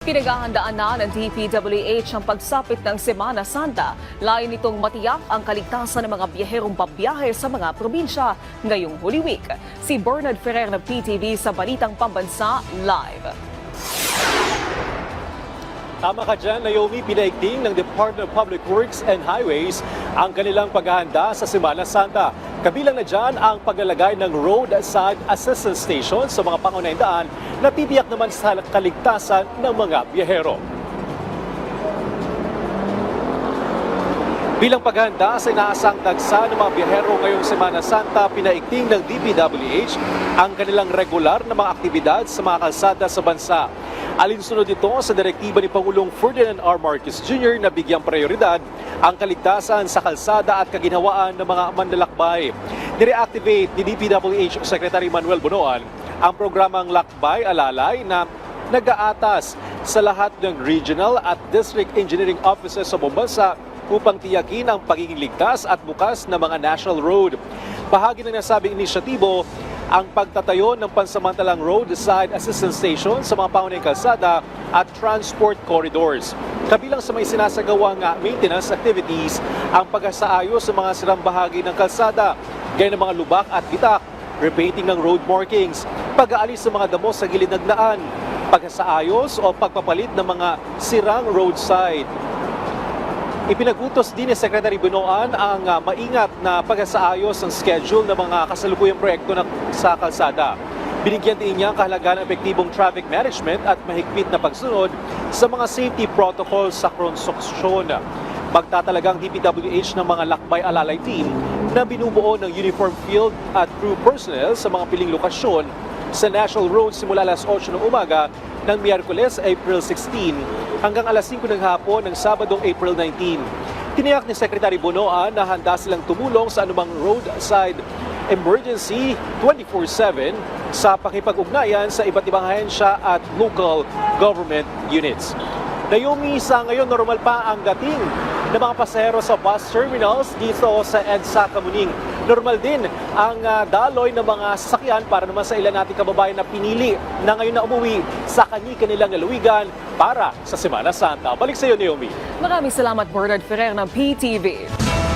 Pinaghahandaan na ng DPWH ang pagsapit ng Semana Santa. Layo nitong matiyak ang kaligtasan ng mga biyaherong babiyahe sa mga probinsya ngayong Holy Week. Si Bernard Ferrer ng PTV sa Balitang Pambansa Live. Tama ka dyan, Naomi. Pinaigting ng Department of Public Works and Highways ang kanilang paghahanda sa Semana Santa. Kabilang na dyan ang paglalagay ng roadside assistance station sa mga pangunahing daan na tibiyak naman sa kaligtasan ng mga biyahero. Bilang paghahanda sa inaasang dagsa ng mga biyahero ngayong Semana Santa, pinaigting ng DPWH ang kanilang regular na mga aktibidad sa mga kalsada sa bansa. Alinsunod ito sa direktiba ni Pangulong Ferdinand R. Marcos Jr. na bigyang prioridad ang kaligtasan sa kalsada at kaginhawaan ng mga manlalakbay. Nireactivate ni DPWH Secretary Manuel Bonoan ang programang Lakbay Alalay na nag-aatas sa lahat ng regional at district engineering offices sa buong bansa upang tiyakin ang pagiging ligtas at bukas na mga national road. Bahagi ng nasabing inisyatibo ang pagtatayo ng pansamantalang roadside assistance station sa mga pangunahing kalsada at transport corridors. Kabilang sa may sinasagawang maintenance activities ang pagsasaayos sa mga sirang bahagi ng kalsada, gaya ng mga lubak at bitak, repainting ng road markings, pag-aalis sa mga damo sa gilid ng daan, pagsasaayos o pagpapalit ng mga sirang roadside. Ipinagutos din ni Secretary Bonoan ang maingat na pagsasaayos ng schedule ng mga kasalukuyang proyekto sa kalsada. Binigyan din niya ang kahalagaan ng epektibong traffic management at mahigpit na pagsunod sa mga safety protocols sa konstruksyon. Magtatalagang DPWH ng mga lakbay alalay team na binubuo ng uniform field at crew personnel sa mga piling lokasyon sa National Road simula alas 8 ng umaga ng Miyerkules, April 16 hanggang alas 5 ng hapon ng Sabadong April 19. Tiniyak ni Secretary Bonoan na handa silang tumulong sa anumang roadside emergency 24/7 sa pakipag-ugnayan sa iba't ibang ahensya at local government units. Naomi, sa ngayon normal pa ang dating ng mga pasahero sa bus terminals dito sa EDSA Kamuning. Normal din ang daloy ng mga sasakyan para naman sa ilan nating kababayan na pinili na ngayon na umuwi sa kanilang lalawigan para sa Semana Santa. Balik sa iyo, Naomi. Maraming salamat, Bernard Ferrer ng PTV.